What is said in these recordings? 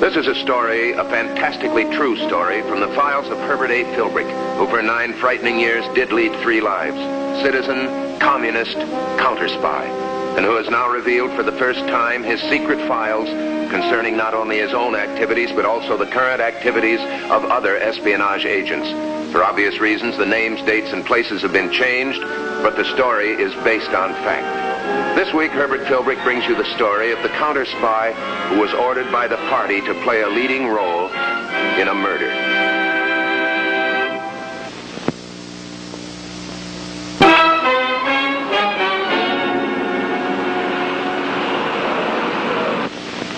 This is a story, a fantastically true story, from the files of Herbert A. Philbrick, who for 9 frightening years did lead 3 lives. Citizen, communist, counter-spy, and who has now revealed for the first time his secret files concerning not only his own activities, but also the current activities of other espionage agents. For obvious reasons, the names, dates, and places have been changed, but the story is based on fact. This week, Herbert Philbrick brings you the story of the counter-spy who was ordered by the party to play a leading role in a murder.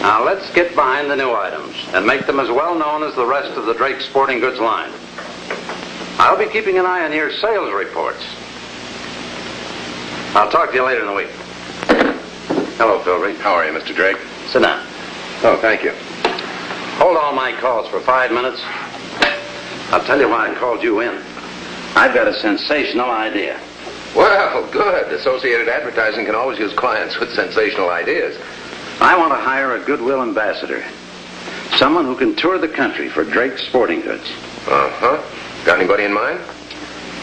Now let's get behind the new items and make them as well known as the rest of the Drake Sporting Goods line. I'll be keeping an eye on your sales reports. I'll talk to you later in the week. Hello, Philbrick. How are you, Mr. Drake? Sit down. Oh, thank you. Hold all my calls for 5 minutes. I'll tell you why I called you in. I've got a sensational idea. Well, good. Associated Advertising can always use clients with sensational ideas. I want to hire a goodwill ambassador. Someone who can tour the country for Drake Sporting Goods. Uh-huh. Got anybody in mind?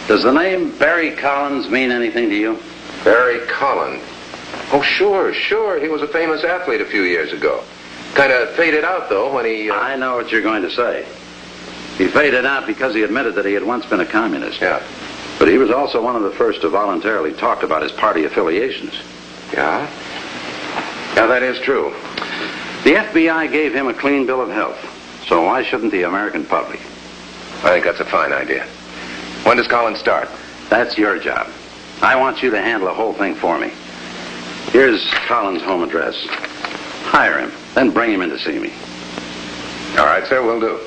Does the name Barry Collins mean anything to you? Barry Collins. Oh, sure. He was a famous athlete a few years ago. Kind of faded out, though, when he... I know what you're going to say. He faded out because he admitted that he had once been a communist. Yeah. But he was also one of the first to voluntarily talk about his party affiliations. Yeah? Yeah, that is true. The FBI gave him a clean bill of health. So why shouldn't the American public? I think that's a fine idea. When does Collins start? That's your job. I want you to handle the whole thing for me. Here's Collins' home address. Hire him, then bring him in to see me. All right, sir, we'll do.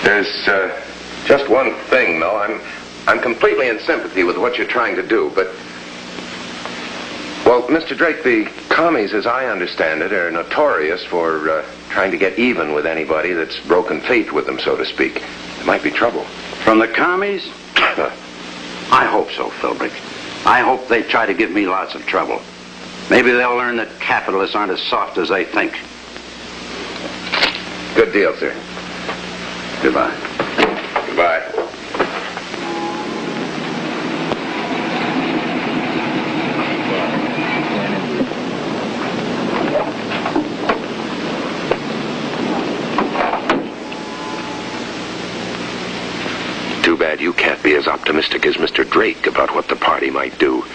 There's just one thing, though. I'm completely in sympathy with what you're trying to do, but... Well, Mr. Drake, the commies, as I understand it, are notorious for trying to get even with anybody that's broken faith with them, so to speak. There might be trouble. From the commies? I hope so, Philbrick. I hope they try to give me lots of trouble. Maybe they'll learn that capitalists aren't as soft as they think. Good deal, sir. Goodbye. Goodbye. Too bad you can't be as optimistic as Mr. Drake about what the party might do.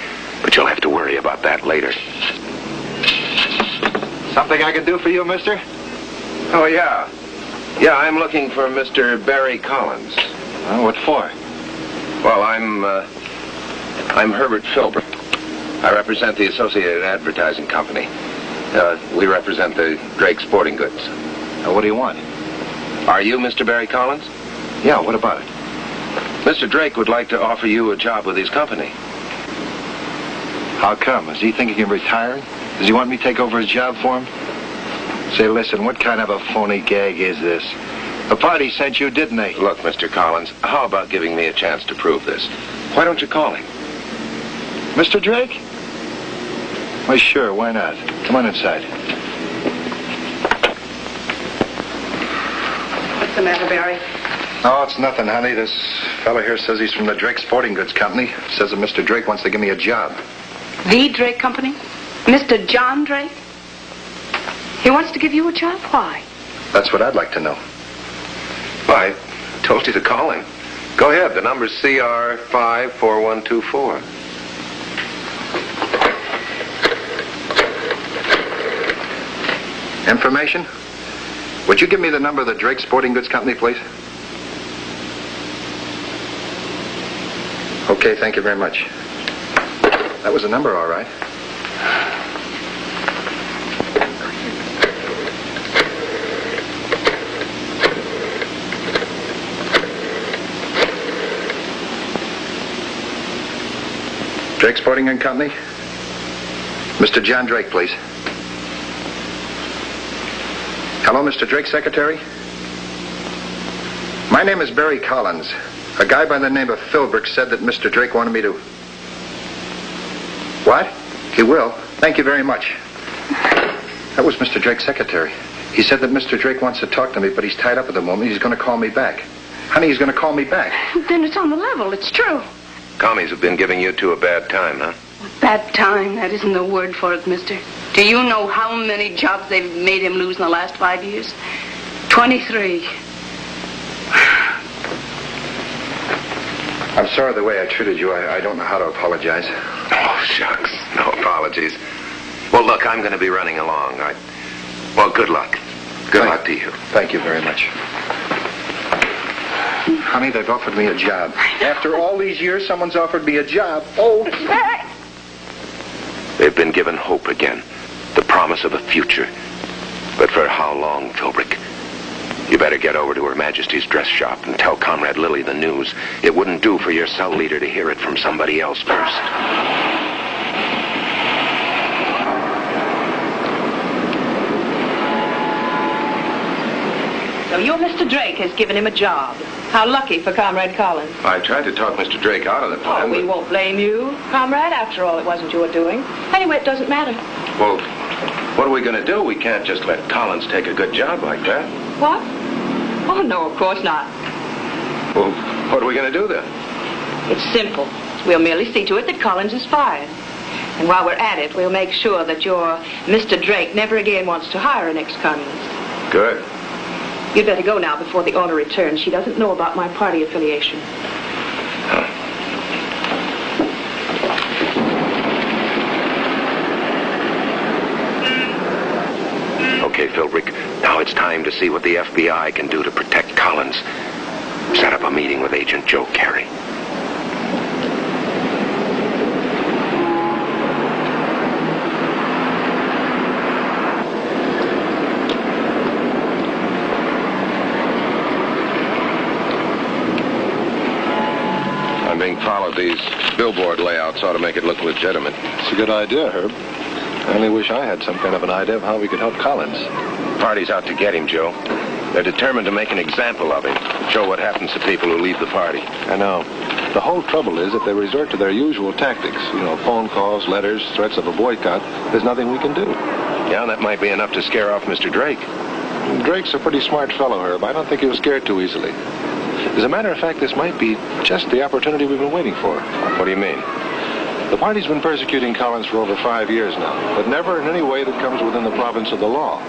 But you'll have to worry about that later. Something I can do for you, mister? Oh, yeah. Yeah, I'm looking for Mr. Barry Collins. What for? Well, I'm Herbert Philbrick. I represent the Associated Advertising Company. We represent the Drake Sporting Goods. What do you want? Are you Mr. Barry Collins? Yeah, what about it? Mr. Drake would like to offer you a job with his company. How come? Is he thinking of retiring? Does he want me to take over his job for him? Say, listen, what kind of a phony gag is this? The party sent you, didn't they? Look, Mr. Collins, how about giving me a chance to prove this? Why don't you call him? Mr. Drake? Why, sure, why not? Come on inside. What's the matter, Barry? Oh, it's nothing, honey. This fella here says he's from the Drake Sporting Goods Company. Says that Mr. Drake wants to give me a job. The Drake Company? Mr. John Drake? He wants to give you a job? Why? That's what I'd like to know. Well, I told you to call him. Go ahead. The number's CR54124. Information? Would you give me the number of the Drake Sporting Goods Company, please? Okay, thank you very much. That was the number, all right. Drake Sporting Goods Company? Mr. John Drake, please. Hello, Mr. Drake, secretary? My name is Barry Collins. A guy by the name of Philbrick said that Mr. Drake wanted me to... What? He will. Thank you very much. That was Mr. Drake's secretary. He said that Mr. Drake wants to talk to me, but he's tied up at the moment. He's going to call me back. Honey, he's going to call me back. Then it's on the level. It's true. Commies have been giving you two a bad time, huh? Bad time, that isn't the word for it, mister. Do you know how many jobs they've made him lose in the last 5 years? 23. I'm sorry the way I treated you. I don't know how to apologize. Oh, shucks. No apologies. Well, look, I'm going to be running along. Well, good luck. Good luck to you. Thank you very much. Honey, they've offered me a job. After all these years, someone's offered me a job. Oh. They've been given hope again. The promise of a future. But for how long, Philbrick? You better get over to Her Majesty's dress shop and tell Comrade Lilly the news. It wouldn't do for your cell leader to hear it from somebody else first. So your Mr. Drake has given him a job. How lucky for Comrade Collins. I tried to talk Mr. Drake out of the plan. Oh, we won't blame you, Comrade. After all, it wasn't your doing. Anyway, it doesn't matter. Well, what are we going to do? We can't just let Collins take a good job like that. What? Oh, no, of course not. Well, what are we going to do then? It's simple. We'll merely see to it that Collins is fired. And while we're at it, we'll make sure that your Mr. Drake never again wants to hire an ex-communist. Good. You'd better go now before the owner returns. She doesn't know about my party affiliation. Okay, Philbrick. Now it's time to see what the FBI can do to protect Collins. Set up a meeting with Agent Joe Carey. I'm being followed. These billboard layouts ought to make it look legitimate. It's a good idea, Herb. I only wish I had some kind of an idea of how we could help Collins. Party's out to get him, Joe. They're determined to make an example of him. Show what happens to people who leave the party. I know. The whole trouble is that they resort to their usual tactics. You know, phone calls, letters, threats of a boycott. There's nothing we can do. Yeah, that might be enough to scare off Mr. Drake. Drake's a pretty smart fellow, Herb. I don't think he was scared too easily. As a matter of fact, this might be just the opportunity we've been waiting for. What do you mean? The party's been persecuting Collins for over 5 years now, but never in any way that comes within the province of the law.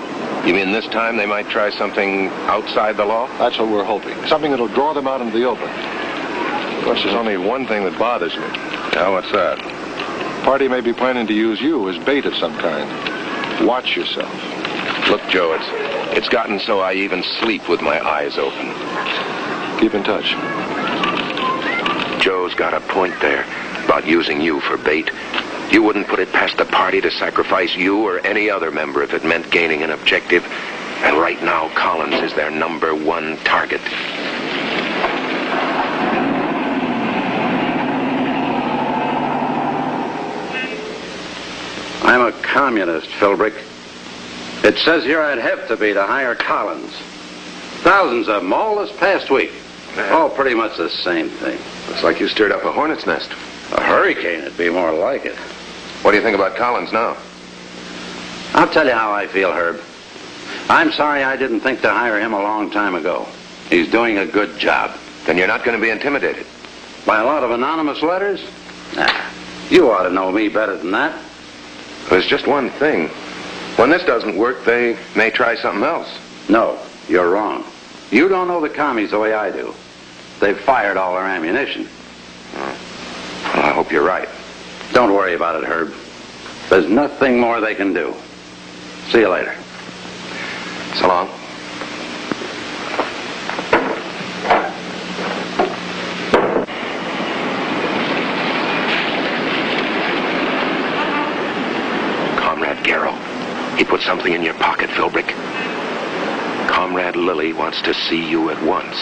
You mean this time they might try something outside the law? That's what we're hoping. Something that'll draw them out into the open. Of course, there's only one thing that bothers me. Yeah, what's that? The party may be planning to use you as bait of some kind. Watch yourself. Look, Joe, it's gotten so I even sleep with my eyes open. Keep in touch. Joe's got a point there about using you for bait. You wouldn't put it past the party to sacrifice you or any other member if it meant gaining an objective. And right now, Collins is their #1 target. I'm a communist, Philbrick. It says here I'd have to be to hire Collins. Thousands of them all this past week. All pretty much the same thing. Looks like you stirred up a hornet's nest. A hurricane would be more like it. What do you think about Collins now? I'll tell you how I feel, Herb. I'm sorry I didn't think to hire him a long time ago. He's doing a good job. Then you're not going to be intimidated. By a lot of anonymous letters? Nah, you ought to know me better than that. There's just one thing. When this doesn't work, they may try something else. No, you're wrong. You don't know the commies the way I do. They've fired all their ammunition. Well, I hope you're right. Don't worry about it, Herb. There's nothing more they can do. See you later. So long. Comrade Garrow, he put something in your pocket, Philbrick. Comrade Lilly wants to see you at once.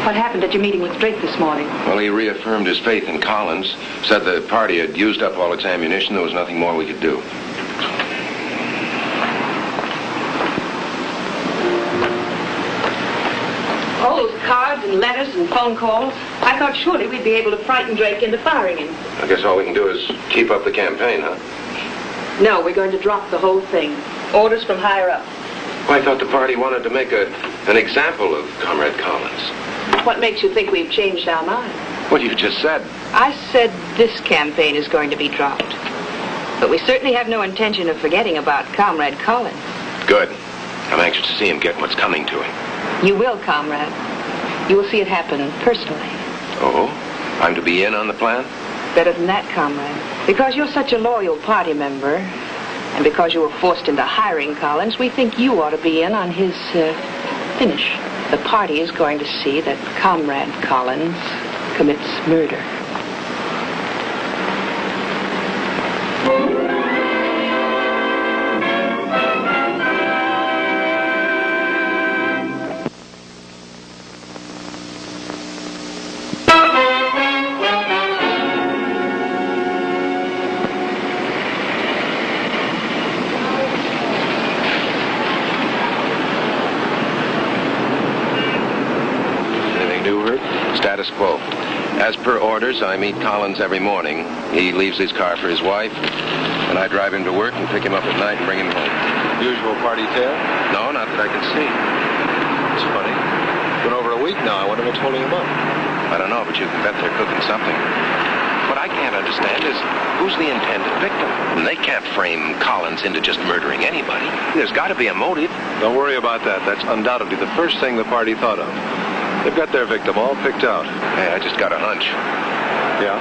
What happened at your meeting with Drake this morning? Well, he reaffirmed his faith in Collins, said the party had used up all its ammunition. There was nothing more we could do. All those cards and letters and phone calls. I thought surely we'd be able to frighten Drake into firing him. I guess all we can do is keep up the campaign, huh? No, we're going to drop the whole thing. Orders from higher up. Well, I thought the party wanted to make an example of Comrade Collins. What makes you think we've changed our mind? What you just said. I said this campaign is going to be dropped. But we certainly have no intention of forgetting about Comrade Collins. Good. I'm anxious to see him get what's coming to him. You will, Comrade. You will see it happen personally. Oh? I'm to be in on the plan? Better than that, Comrade. Because you're such a loyal party member, and because you were forced into hiring Collins, we think you ought to be in on his finish. The party is going to see that Comrade Collins commits murder. Status quo. As per orders, I meet Collins every morning. He leaves his car for his wife, and I drive him to work and pick him up at night and bring him home. Usual party tale? No, not that I can see. It's funny. It's been over a week now. I wonder what's holding him up. I don't know, but you can bet they're cooking something. What I can't understand is who's the intended victim? And they can't frame Collins into just murdering anybody. There's got to be a motive. Don't worry about that. That's undoubtedly the first thing the party thought of. They've got their victim all picked out. Hey, I just got a hunch. Yeah?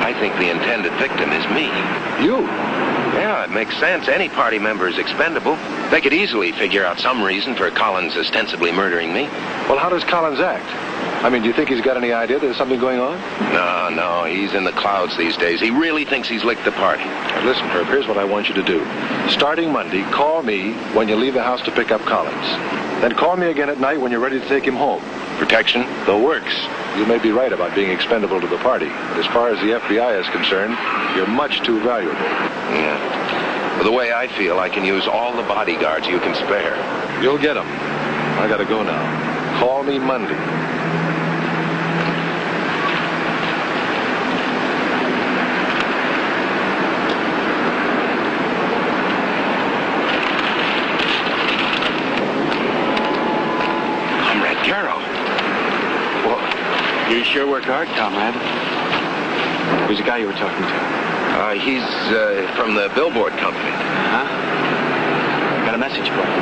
I think the intended victim is me. You? Yeah, it makes sense. Any party member is expendable. They could easily figure out some reason for Collins ostensibly murdering me. Well, how does Collins act? I mean, do you think he's got any idea there's something going on? No, he's in the clouds these days. He really thinks he's licked the party. Now, listen, Herb, here's what I want you to do. Starting Monday, call me when you leave the house to pick up Collins. Then call me again at night when you're ready to take him home. Protection? The works. You may be right about being expendable to the party, but as far as the FBI is concerned, you're much too valuable. Yeah. Well, the way I feel, I can use all the bodyguards you can spare. You'll get them. I gotta go now. Call me Monday. You sure worked hard, comrade. Who's the guy you were talking to? He's from the billboard company. Huh? Got a message for you.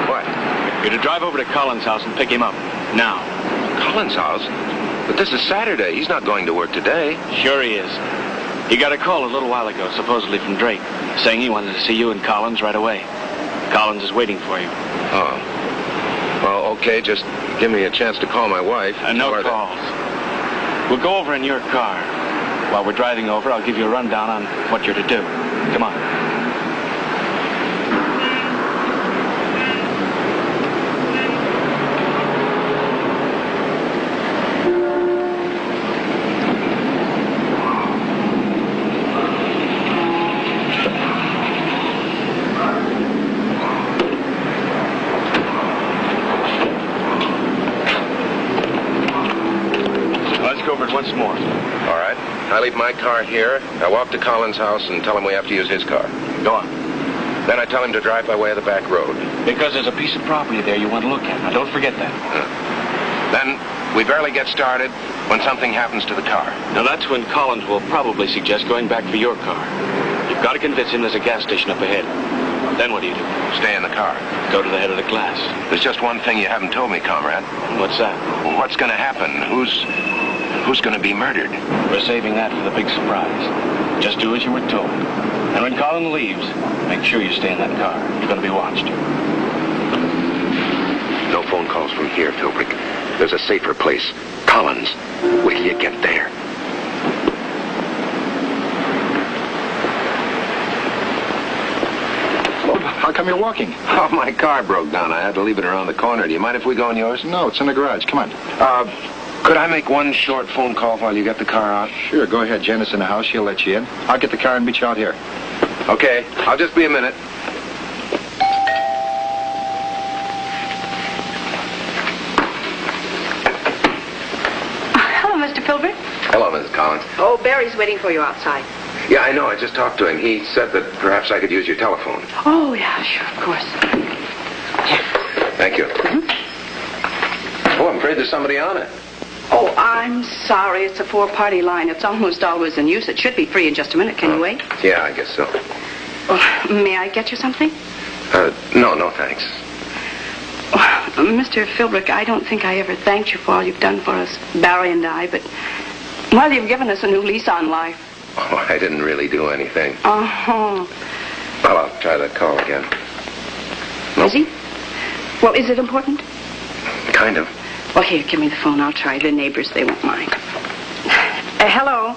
What? You're to drive over to Collins' house and pick him up. Now. Collins' house? But this is Saturday. He's not going to work today. Sure he is. He got a call a little while ago, supposedly from Drake, saying he wanted to see you and Collins right away. Collins is waiting for you. Oh. Well, okay, just give me a chance to call my wife. No calls. We'll go over in your car. While we're driving over, I'll give you a rundown on what you're to do. Come on. Once more. All right. I leave my car here. I walk to Collins' house and tell him we have to use his car. Go on. Then I tell him to drive by way of the back road. Because there's a piece of property there you want to look at. Now, don't forget that. Then we barely get started when something happens to the car. Now, that's when Collins will probably suggest going back for your car. You've got to convince him there's a gas station up ahead. Then what do? Stay in the car. Go to the head of the class. There's just one thing you haven't told me, comrade. What's that? What's going to happen? Who's going to be murdered? We're saving that for the big surprise. Just do as you were told. And when Collins leaves, make sure you stay in that car. You're going to be watched. No phone calls from here, Philbrick. There's a safer place. Collins. Wait till you get there. How come you're walking? Oh, my car broke down. I had to leave it around the corner. Do you mind if we go in yours? No, it's in the garage. Come on. Could I make one short phone call while you get the car out? Sure, go ahead. Janet's in the house. She'll let you in. I'll get the car and meet you out here. Okay, I'll just be a minute. Hello, Mr. Philbrick. Hello, Mrs. Collins. Oh, Barry's waiting for you outside. Yeah, I know. I just talked to him. He said that perhaps I could use your telephone. Oh, yeah, sure, of course. Thank you. Oh, I'm afraid there's somebody on it. Oh, I'm sorry. It's a 4-party line. It's almost always in use. It should be free in just a minute. Can you wait? Yeah, I guess so. Oh, may I get you something? No, thanks. Oh, Mr. Philbrick, I don't think I ever thanked you for all you've done for us, Barry and I, but, well, you've given us a new lease on life. Oh, I didn't really do anything. Uh-huh. Well, I'll try that call again. Is he? Well, is it important? Kind of. Well, here, give me the phone. I'll try. The neighbors, they won't mind. Hello?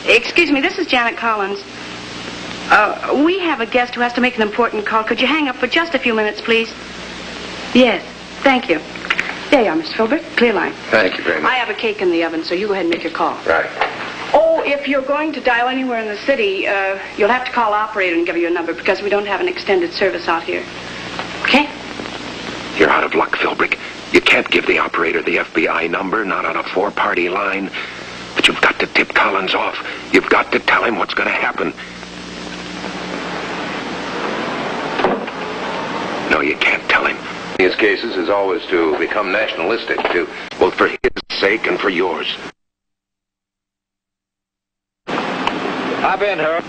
Excuse me, this is Janet Collins. We have a guest who has to make an important call. Could you hang up for just a few minutes, please? Yes, thank you. There you are, Mr. Philbrick. Clear line. Thank you very much. I have a cake in the oven, so you go ahead and make your call. Right. Oh, if you're going to dial anywhere in the city, you'll have to call operator and give you a number because we don't have an extended service out here. Okay? You're out of luck, Philbrick. You can't give the operator the FBI number, not on a 4-party line. But you've got to tip Collins off. You've got to tell him what's going to happen. No, you can't tell him. In his cases is always to become nationalistic, too. Both for his sake and for yours. Hop in, Harold.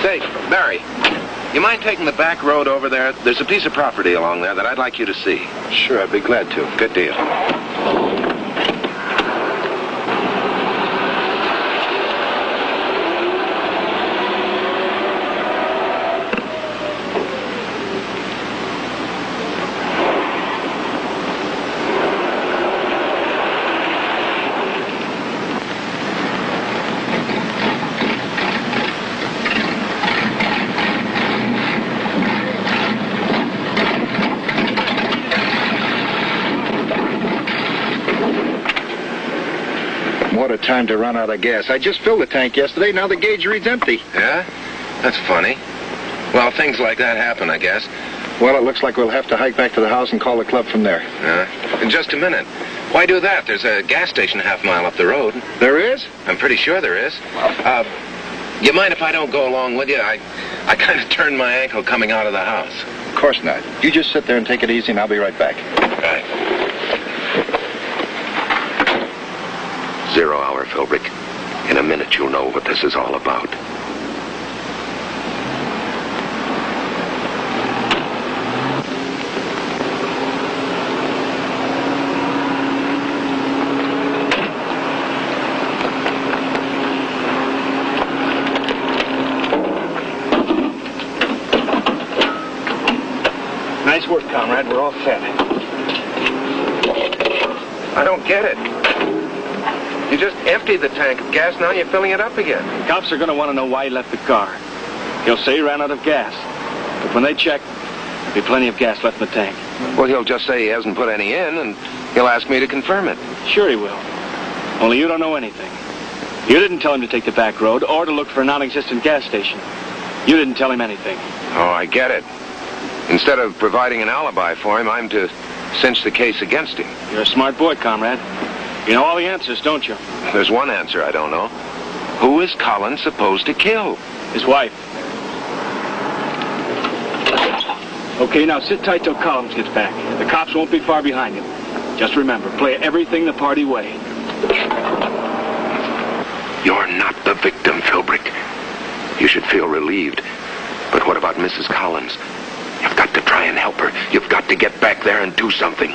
Say, Barry, you mind taking the back road over there? There's a piece of property along there that I'd like you to see. Sure, I'd be glad to. Good deal. What a time to run out of gas. I just filled the tank yesterday. Now the gauge reads empty. Yeah? That's funny. Well, things like that happen, I guess. Well, it looks like we'll have to hike back to the house and call the club from there. In just a minute. Why do that? There's a gas station a half-mile up the road. There is? I'm pretty sure there is. You mind if I don't go along with you? I kind of turned my ankle coming out of the house. Of course not. You just sit there and take it easy, and I'll be right back. Right. 0 hour, Philbrick. In a minute, you'll know what this is all about. Nice work, comrade. We're all set. I don't get it. You just emptied the tank of gas, now you're filling it up again. Cops are going to want to know why he left the car. He'll say he ran out of gas. But when they check, there'll be plenty of gas left in the tank. Well, he'll just say he hasn't put any in, and he'll ask me to confirm it. Sure he will. Only you don't know anything. You didn't tell him to take the back road or to look for a non-existent gas station. You didn't tell him anything. Oh, I get it. Instead of providing an alibi for him, I'm to cinch the case against him. You're a smart boy, comrade. You know all the answers, don't you? There's one answer I don't know. Who is Collins supposed to kill? His wife. Okay, now sit tight till Collins gets back. The cops won't be far behind him. Just remember, play everything the party way. You're not the victim, Philbrick. You should feel relieved. But what about Mrs. Collins? You've got to try and help her. You've got to get back there and do something.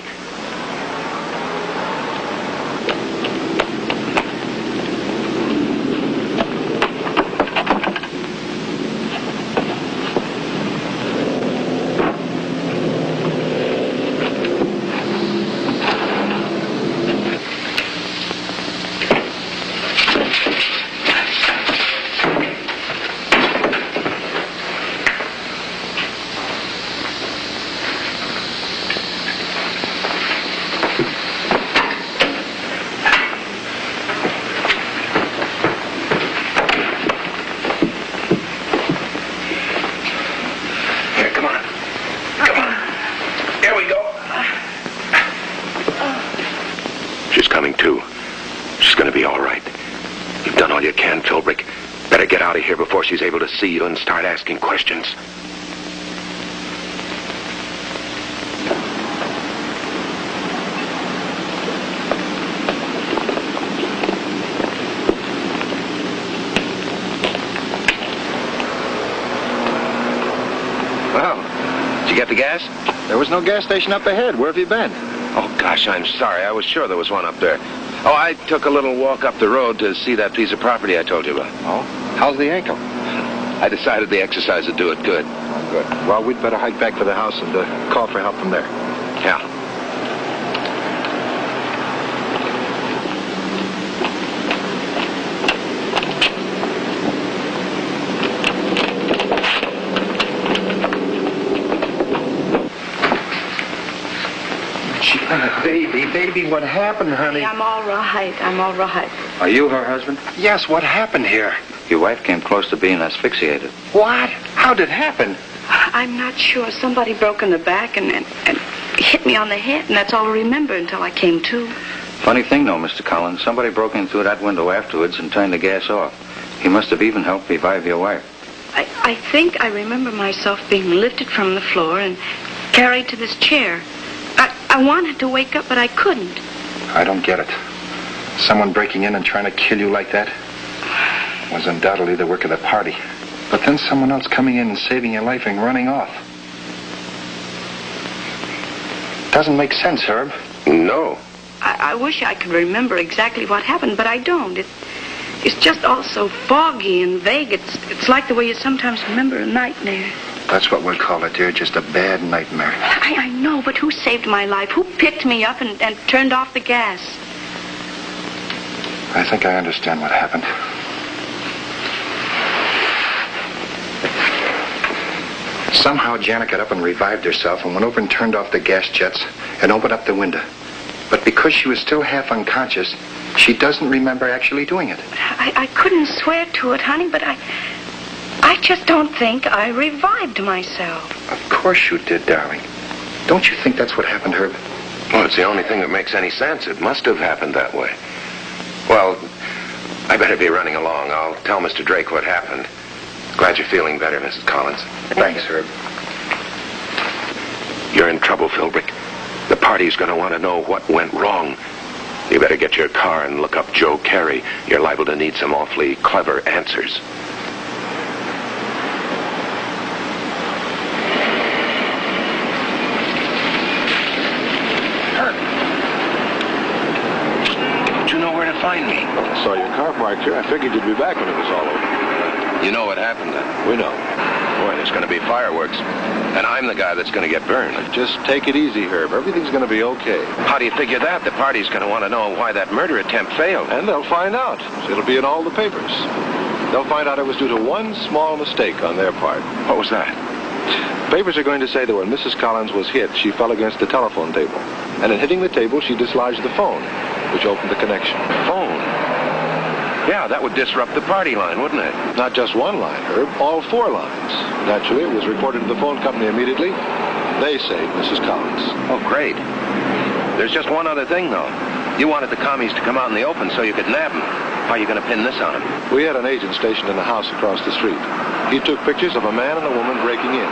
coming too. She's going to be all right. You've done all you can, Philbrick. Better get out of here before she's able to see you and start asking questions. Well, did you get the gas? There was no gas station up ahead. Where have you been? Oh, gosh, I'm sorry. I was sure there was one up there. Oh, I took a little walk up the road to see that piece of property I told you about. Oh? How's the ankle? I decided the exercise would do it good. Good. Well, we'd better hike back to the house and call for help from there. Yeah. Baby, what happened, honey? I'm all right. I'm all right. Are you her husband? Yes, what happened here? Your wife came close to being asphyxiated. What? How did it happen? I'm not sure. Somebody broke in the back and hit me on the head, and that's all I remember until I came to. Funny thing, though, Mr. Collins. Somebody broke in through that window afterwards and turned the gas off. He must have even helped revive your wife. I think I remember myself being lifted from the floor and carried to this chair. I wanted to wake up, but I couldn't. I don't get it. Someone breaking in and trying to kill you like that was undoubtedly the work of the party. But then someone else coming in and saving your life and running off. Doesn't make sense, Herb. No. I wish I could remember exactly what happened, but I don't. It's just all so foggy and vague. It's like the way you sometimes remember a nightmare. That's what we'll call it, dear. Just a bad nightmare. I know, but who saved my life? Who picked me up and turned off the gas? I think I understand what happened. Somehow Janet got up and revived herself and went over and turned off the gas jets and opened up the window. But because she was still half unconscious, she doesn't remember actually doing it. I couldn't swear to it, honey, but I just don't think I revived myself. Of course you did, darling. Don't you think that's what happened, Herb? Well, it's the only thing that makes any sense. It must have happened that way. Well, I better be running along. I'll tell Mr. Drake what happened. Glad you're feeling better, Mrs. Collins. Thanks, Herb. You're in trouble, Philbrick. The party's going to want to know what went wrong. You better get your car and look up Joe Carey. You're liable to need some awfully clever answers. Don't you know where to find me? I saw your car parked here. I figured you'd be back when it was all over. You know what happened then? We know. Boy, there's going to be fireworks. And I'm the guy that's going to get burned. Just take it easy, Herb. Everything's going to be okay. How do you figure that? The party's going to want to know why that murder attempt failed. And they'll find out. It'll be in all the papers. They'll find out it was due to one small mistake on their part. What was that? Papers are going to say that when Mrs. Collins was hit, she fell against the telephone table. And in hitting the table, she dislodged the phone, which opened the connection. Phone? Yeah, that would disrupt the party line, wouldn't it? Not just one line, Herb. All 4 lines. Naturally, it was reported to the phone company immediately. They saved Mrs. Collins. Oh, great. There's just one other thing, though. You wanted the commies to come out in the open so you could nab them. How are you going to pin this on them? We had an agent stationed in the house across the street. He took pictures of a man and a woman breaking in.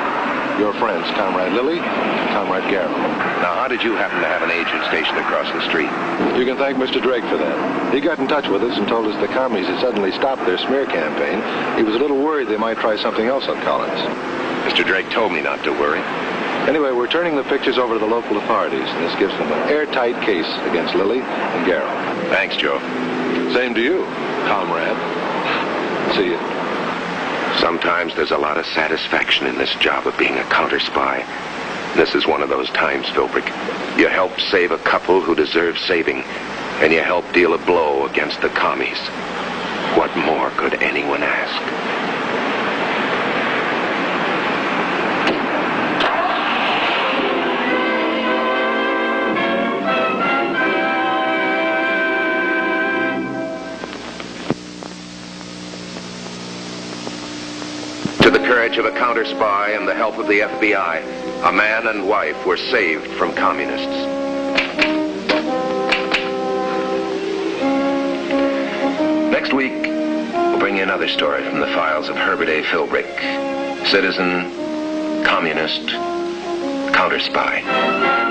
Your friends, Comrade Lilly and Comrade Garrow. Now, how did you happen to have an agent stationed across the street? You can thank Mr. Drake for that. He got in touch with us and told us the commies had suddenly stopped their smear campaign. He was a little worried they might try something else on Collins. Mr. Drake told me not to worry. Anyway, we're turning the pictures over to the local authorities, and this gives them an airtight case against Lilly and Garrow. Thanks, Joe. Same to you, comrade. See you. Sometimes there's a lot of satisfaction in this job of being a counter-spy. This is one of those times, Philbrick. You help save a couple who deserve saving, and you help deal a blow against the commies. What more could anyone ask? To the courage of a counter-spy and the help of the FBI, a man and wife were saved from communists. Next week, we'll bring you another story from the files of Herbert A. Philbrick, citizen, communist, counter spy.